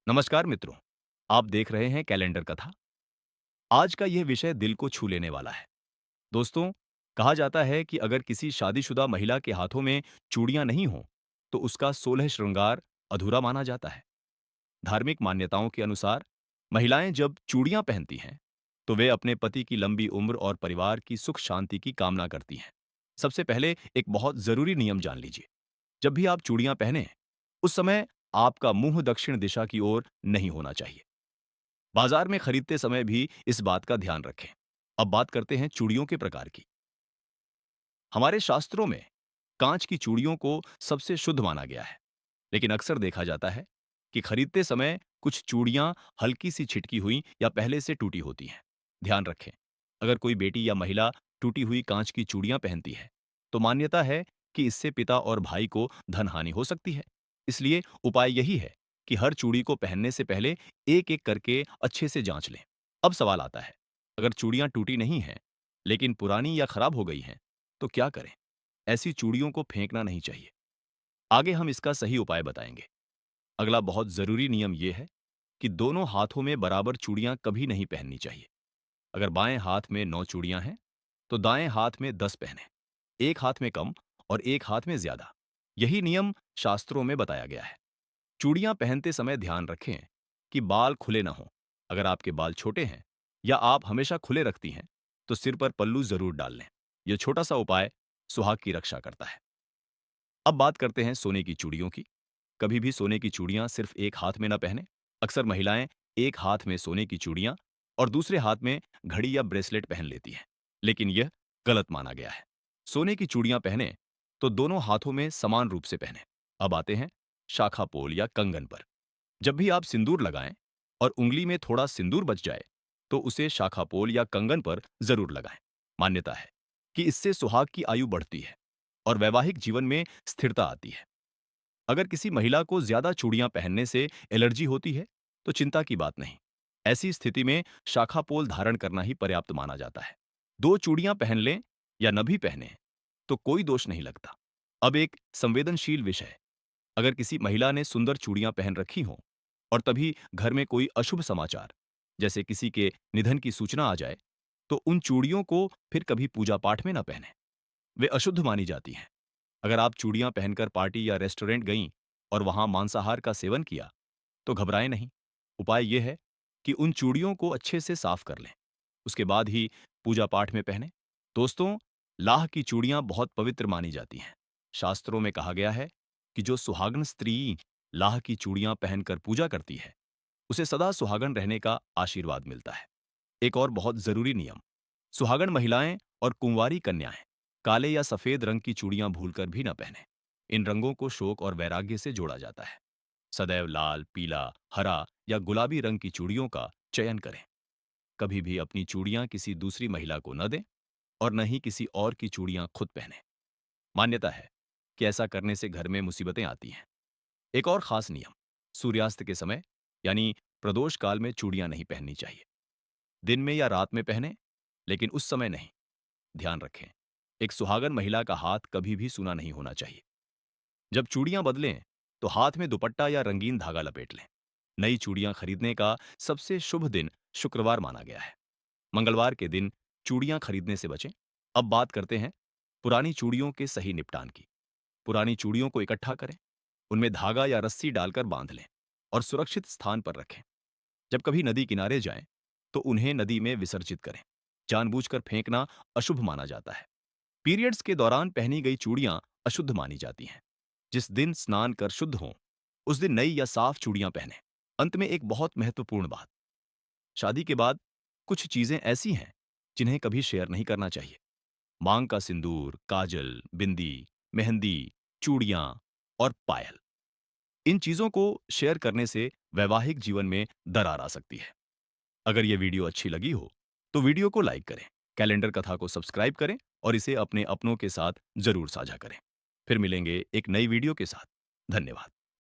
नमस्कार मित्रों, आप देख रहे हैं कैलेंडर कथा। आज का यह विषय दिल को छू लेने वाला है। दोस्तों, कहा जाता है कि अगर किसी शादीशुदा महिला के हाथों में चूड़ियां नहीं हों, तो उसका 16 श्रृंगार अधूरा माना जाता है। धार्मिक मान्यताओं के अनुसार महिलाएं जब चूड़ियां पहनती हैं, तो वे अपने पति की लंबी उम्र और परिवार की सुख शांति की कामना करती हैं। सबसे पहले एक बहुत जरूरी नियम जान लीजिए। जब भी आप चूड़ियां पहने, उस समय आपका मुंह दक्षिण दिशा की ओर नहीं होना चाहिए। बाजार में खरीदते समय भी इस बात का ध्यान रखें। अब बात करते हैं चूड़ियों के प्रकार की। हमारे शास्त्रों में कांच की चूड़ियों को सबसे शुद्ध माना गया है, लेकिन अक्सर देखा जाता है कि खरीदते समय कुछ चूड़ियां हल्की सी छिटकी हुई या पहले से टूटी होती हैं। ध्यान रखें, अगर कोई बेटी या महिला टूटी हुई कांच की चूड़ियां पहनती है, तो मान्यता है कि इससे पिता और भाई को धन हानि हो सकती है। इसलिए उपाय यही है कि हर चूड़ी को पहनने से पहले एक एक करके अच्छे से जांच लें। अब सवाल आता है, अगर चूड़ियां टूटी नहीं हैं, लेकिन पुरानी या खराब हो गई हैं, तो क्या करें? ऐसी चूड़ियों को फेंकना नहीं चाहिए। आगे हम इसका सही उपाय बताएंगे। अगला बहुत जरूरी नियम यह है कि दोनों हाथों में बराबर चूड़ियां कभी नहीं पहननी चाहिए। अगर बाएं हाथ में 9 चूड़ियां हैं, तो दाएं हाथ में 10 पहने। एक हाथ में कम और एक हाथ में ज्यादा। यही नियम शास्त्रों में बताया गया है। चूड़ियां पहनते समय ध्यान रखें कि बाल खुले ना हों। अगर आपके बाल छोटे हैं या आप हमेशा खुले रखती हैं, तो सिर पर पल्लू जरूर डाल लें। यह छोटा सा उपाय सुहाग की रक्षा करता है। अब बात करते हैं सोने की चूड़ियों की। कभी भी सोने की चूड़ियां सिर्फ एक हाथ में न पहने। अक्सर महिलाएं एक हाथ में सोने की चूड़ियां और दूसरे हाथ में घड़ी या ब्रेसलेट पहन लेती हैं, लेकिन यह गलत माना गया है। सोने की चूड़ियां पहने तो दोनों हाथों में समान रूप से पहने। अब आते हैं शाखा पोल या कंगन पर। जब भी आप सिंदूर लगाएं और उंगली में थोड़ा सिंदूर बच जाए, तो उसे शाखा पोल या कंगन पर जरूर लगाएं। मान्यता है कि इससे सुहाग की आयु बढ़ती है और वैवाहिक जीवन में स्थिरता आती है। अगर किसी महिला को ज्यादा चूड़ियां पहनने से एलर्जी होती है, तो चिंता की बात नहीं। ऐसी स्थिति में शाखा पोल धारण करना ही पर्याप्त माना जाता है। दो चूड़ियां पहन लें या न भी पहने, तो कोई दोष नहीं लगता। अब एक संवेदनशील विषय। अगर किसी महिला ने सुंदर चूड़ियां पहन रखी हों और तभी घर में कोई अशुभ समाचार, जैसे किसी के निधन की सूचना आ जाए, तो उन चूड़ियों को फिर कभी पूजा पाठ में न पहने। वे अशुद्ध मानी जाती हैं। अगर आप चूड़ियां पहनकर पार्टी या रेस्टोरेंट गईं और वहां मांसाहार का सेवन किया, तो घबराएं नहीं। उपाय यह है कि उन चूड़ियों को अच्छे से साफ कर लें। उसके बाद ही पूजा पाठ में पहने। दोस्तों, लाह की चूड़ियां बहुत पवित्र मानी जाती हैं। शास्त्रों में कहा गया है कि जो सुहागन स्त्री लाह की चूड़ियां पहनकर पूजा करती है, उसे सदा सुहागन रहने का आशीर्वाद मिलता है। एक और बहुत जरूरी नियम। सुहागन महिलाएं और कुंवारी कन्याएं काले या सफेद रंग की चूड़ियां भूलकर भी न पहने। इन रंगों को शोक और वैराग्य से जोड़ा जाता है। सदैव लाल, पीला, हरा या गुलाबी रंग की चूड़ियों का चयन करें। कभी भी अपनी चूड़ियां किसी दूसरी महिला को न दें और न ही किसी और की चूड़ियां खुद पहने। मान्यता है कि ऐसा करने से घर में मुसीबतें आती हैं। एक और खास नियम। सूर्यास्त के समय यानी प्रदोष काल में चूड़ियां नहीं पहननी चाहिए। दिन में या रात में पहने, लेकिन उस समय नहीं। ध्यान रखें, एक सुहागन महिला का हाथ कभी भी सूना नहीं होना चाहिए। जब चूड़ियां बदलें, तो हाथ में दुपट्टा या रंगीन धागा लपेट लें। नई चूड़ियां खरीदने का सबसे शुभ दिन शुक्रवार माना गया है। मंगलवार के दिन चूड़ियां खरीदने से बचें। अब बात करते हैं पुरानी चूड़ियों के सही निपटान की। पुरानी चूड़ियों को इकट्ठा करें, उनमें धागा या रस्सी डालकर बांध लें और सुरक्षित स्थान पर रखें। जब कभी नदी किनारे जाएं, तो उन्हें नदी में विसर्जित करें। जानबूझकर फेंकना अशुभ माना जाता है। पीरियड्स के दौरान पहनी गई चूड़ियां अशुद्ध मानी जाती हैं। जिस दिन स्नान कर शुद्ध हों, उस दिन नई या साफ चूड़ियां पहनें। अंत में एक बहुत महत्वपूर्ण बात। शादी के बाद कुछ चीजें ऐसी हैं जिन्हें कभी शेयर नहीं करना चाहिए। मांग का सिंदूर, काजल, बिंदी, मेहंदी, चूड़ियां और पायल। इन चीजों को शेयर करने से वैवाहिक जीवन में दरार आ सकती है। अगर ये वीडियो अच्छी लगी हो, तो वीडियो को लाइक करें, कैलेंडर कथा को सब्सक्राइब करें और इसे अपने अपनों के साथ जरूर साझा करें। फिर मिलेंगे एक नई वीडियो के साथ। धन्यवाद।